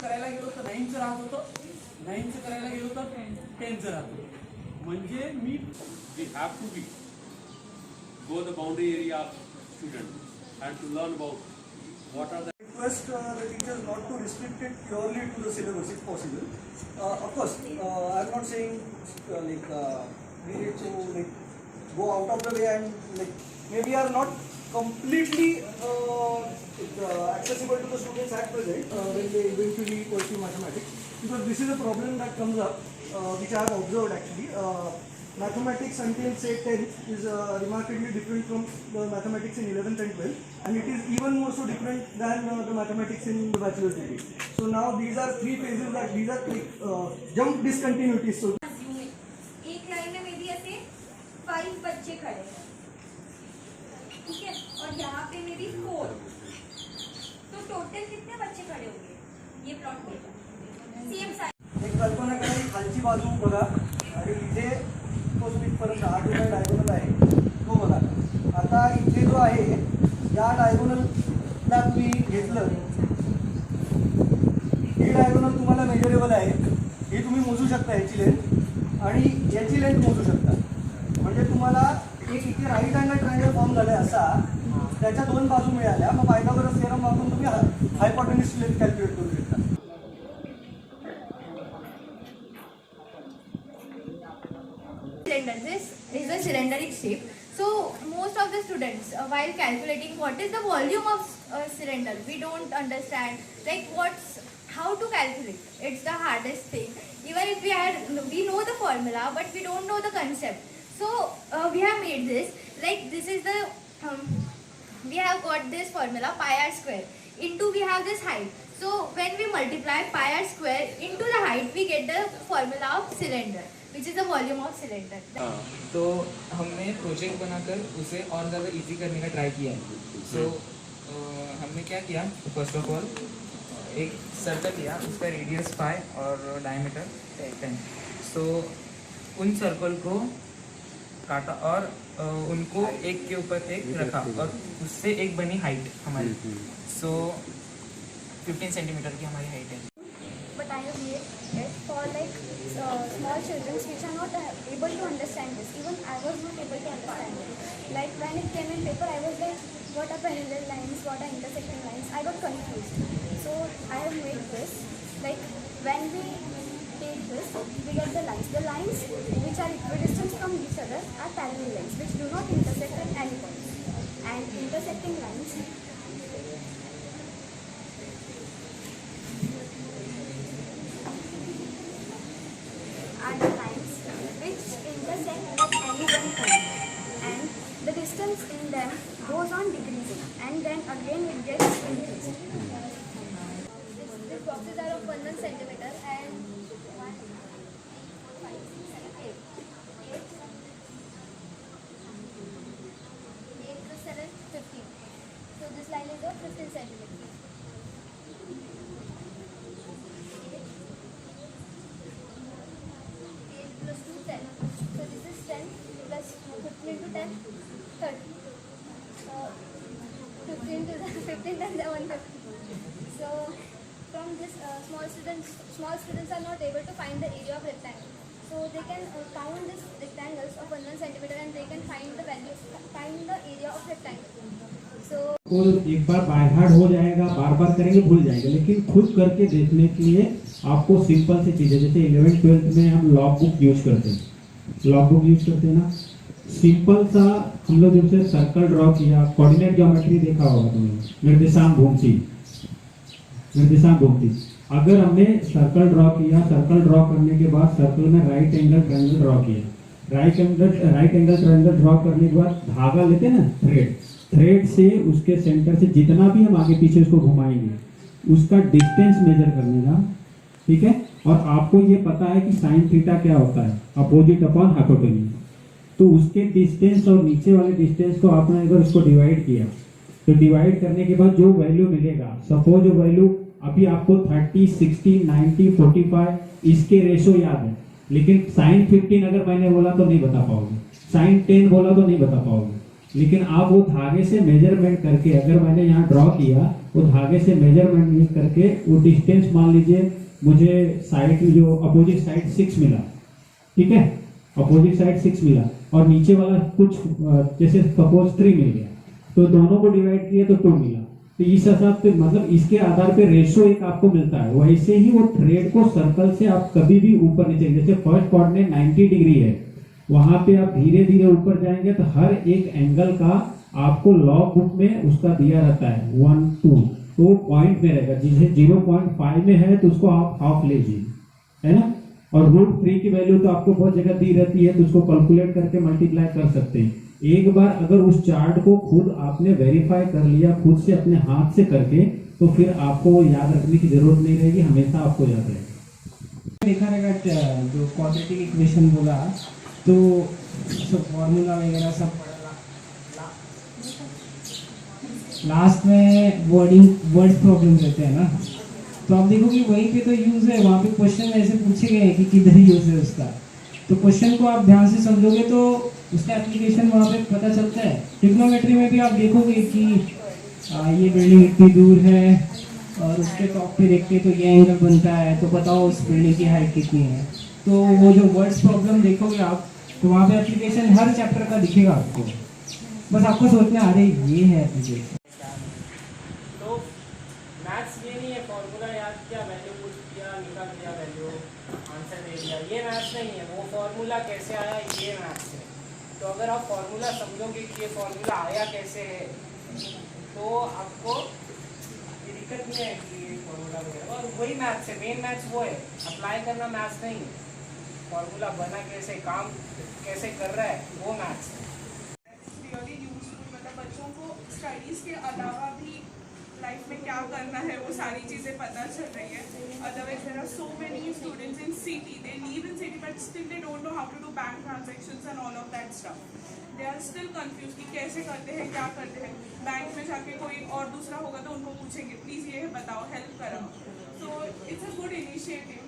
करायला गेलो तर 9चं राहत होतं, 9चं करायला गेलो तर 10चं राहत होतं. म्हणजे मी we have to be go the boundary area of student and to learn about what are the request the teachers not to restrict it purely to the syllabus if possible. Of course, I'm not saying we need to go out of the way and maybe are not completely accessible to the students at present when they eventually pursue mathematics, because this is a problem that comes up which I have observed actually. Mathematics until say 10th is remarkably different from the mathematics in 11th and 12th, and it is even more so different than the mathematics in the bachelor's degree. So now these are three phases that these are jump discontinuities. So एक line में मेरी ऐसे 5 बच्चे खड़े हैं, ठीक है, और यहाँ पे मेरी 4, तो टोटल कितने बच्चे खड़े होंगे ये प्लॉट में सेम साइज. एक कल्पना करा की खालची बाजू बघा आणि इथे तो स्पीडपर्यंत हा जो डायगोनल आहे तो बघा. आता इथे जो आहे या डायगोनलला तुम्ही घेतलं, ही डायगोनल तुम्हाला मेजरेबल आहे, ही तुम्ही मोजू शकता याची लेंथ आणि याची लेंथ मोजू शकता. म्हणजे तुम्हाला एक इथे राईट अँगल ट्रायंगल फॉर्म झालाय असा, त्याच्या 2 बाजू मिळाल्या, मग पायथागोरस थेरम वापरून तुम्ही हायपोटेन्यूज लेंथ कॅल्क्युलेट करू शकता. This is a cylindric shape. So most of the students while calculating what is the volume of a cylinder, we don't understand how to calculate. It's the hardest thing. Even if we know the formula, but we don't know the concept. So we have made this, this is the we have got this formula pi r square into we have this height. So when we multiply pi r square into the height, we get the formula of cylinder, which is the volume of cylinder. तो हमने project बनाकर उसे और ज़्यादा easy करने का try किया है. सो हमने क्या किया, फर्स्ट ऑफ ऑल एक सर्कल लिया, उसका रेडियस 5 और डायमीटर 10. सो उन सर्कल को काटा और उनको एक के ऊपर एक रखा और उससे एक बनी हाइट हमारी. सो 15 सेंटीमीटर की हमारी हाइट है. But I have made it for small children which are not able to understand this. Even I was not able to understand it. When it came in paper, I was like, what are parallel lines, what are intersecting lines? I got confused. So I have made this. When we take this, we get the lines. The lines which are equidistant from each other are parallel lines which do not intersect at any point. And intersecting lines are the lines which intersect at any one point, and the distance in them goes on decreasing, and then again it gets increased. These boxes are of 1 centimeter and 1, 5, 6, 7, 8 plus 7, 15. So this line is of 15 centimeters. 8 plus 2, 10. So this is 10 plus 15 into 10, 30. 15 times 150. So from this, small students are not able to find the area of rectangle. So they can count this rectangles of 1 centimeter and they can find the area of rectangle. So एक बार by heart हो जाएगा, बार बार करेंगे भूल जाएंगे, लेकिन खुद करके देखने के लिए आपको सिंपल सी चीजें, जैसे 11th 12th में हम लॉग बुक यूज करते हैं, ना, सिंपल सा हम लोग जैसे सर्कल ड्रॉ किया, कोऑर्डिनेट ज्योमेट्री देखा होगा तुमने, निर्देशांक घूमती. अगर हमने सर्कल ड्रॉ किया, सर्कल ड्रॉ करने के बाद सर्कल में राइट एंगल ट्रायंगल ड्रॉ किया, राइट एंगल ट्रायंगल ड्रॉ करने के बाद धागा लेते हैं ना, थ्रेड से उसके सेंटर से जितना भी हम आगे पीछे उसको घुमाएंगे उसका डिस्टेंस मेजर करने का, ठीक है. और आपको ये पता है कि साइन थीटा क्या होता है, अपोजिट अपॉन हाइपोटेन्यूज. तो उसके डिस्टेंस और नीचे वाले डिस्टेंस को आपने अगर उसको डिवाइड किया, तो डिवाइड करने के बाद जो वैल्यू मिलेगा, सपोज जो वैल्यू अभी आपको 30, 60, 90, 45 इसके रेशो याद है, लेकिन साइन 15 अगर मैंने बोला तो नहीं बता पाओगे, साइन 10 बोला तो नहीं बता पाओगे. लेकिन आप वो धागे से मेजरमेंट करके, अगर मैंने यहाँ ड्रॉ किया वो धागे से मेजरमेंट करके वो डिस्टेंस मान लीजिए मुझे साइड जो अपोजिट साइड 6 मिला, ठीक है, अपोजिट साइड 6 मिला और नीचे वाला कुछ जैसे सपोज 3 मिल गया, तो दोनों को डिवाइड किए तो 2 मिला। तो इस हिसाब से मतलब इसके आधार पे रेशो एक आपको मिलता है। वैसे ही वो थ्रेड को सर्कल से आप कभी भी ऊपर नीचे, जैसे फर्स्ट कोऑर्डिनेट 90 डिग्री है, वहां पे आप धीरे धीरे ऊपर जाएंगे तो हर एक एंगल का आपको लॉग बुक में उसका दिया रहता है 1 2, तो पॉइंट में रहेगा। जैसे 0.5 में है तो उसको आप हाफ लीजिए, है ना। और √3 की वैल्यू तो आपको बहुत जगह दी रहती है, तो उसको कैलकुलेट करके मल्टीप्लाई कर सकते हैं। एक बार अगर उस चार्ट को खुद आपने वेरीफाई कर लिया खुद से अपने हाथ से करके, तो फिर आपको याद रखने की जरूरत नहीं रहेगी, हमेशा आपको याद रहेगा। देखा रहेगा जो क्वाड्रेटिक इक्वेशन बोला तो सब फॉर्मूला वगैरह सब लास्ट में वर्ड प्रॉब्लम रहते हैं ना, तो आप देखोगे वहीं पे तो यूज है, वहाँ पे क्वेश्चन ऐसे पूछे गए हैं कि किधर यूज है उसका, तो क्वेश्चन को आप ध्यान से समझोगे तो उसका एप्लीकेशन वहाँ पे पता चलता है। ट्रिग्नोमेट्री में भी आप देखोगे कि ये बिल्डिंग इतनी दूर है और उसके टॉप पे देखते तो ये एंगल बनता है, तो बताओ उस बिल्डिंग की हाइट कितनी है। तो वो जो वर्ड्स प्रॉब्लम देखोगे आप, तो वहाँ पे एप्लीकेशन हर चैप्टर का दिखेगा आपको, बस आपको सोचना अरे ये है एप्लीकेशन। तो मैथ्स ये नहीं है फॉर्मूला याद किया, वैल्यू पुट किया, निकाल दिया वैल्यू, आंसर दे दिया, ये मैथ्स नहीं है। वो फॉर्मूला कैसे आया ये मैथ्स है। तो अगर आप फॉर्मूला समझोगे कि ये फॉर्मूला आया कैसे है, तो आपको ये दिक्कत नहीं है कि ये फॉर्मूला वगैरह, और वही मैथ्स है। मेन मैथ्स वो है, अप्लाई करना मैथ्स नहीं है। फॉर्मूला बना कैसे, काम कैसे कर रहा है, वो मैथ्स है। रियली यूजफुल, मतलब बच्चों को स्टडीज़ के अलावा भी लाइफ में क्या करना है वो सारी चीज़ें पता चल रही है। Otherwise there are so many students in city, they live in city but still they don't know how to do bank transactions and all of that stuff. They are still confuse कि कैसे करते हैं, क्या करते हैं। Bank में जाके कोई और दूसरा होगा तो उनको पूछेंगे प्लीज़ ये बताओ, हेल्प कराओ। So it's a good initiative.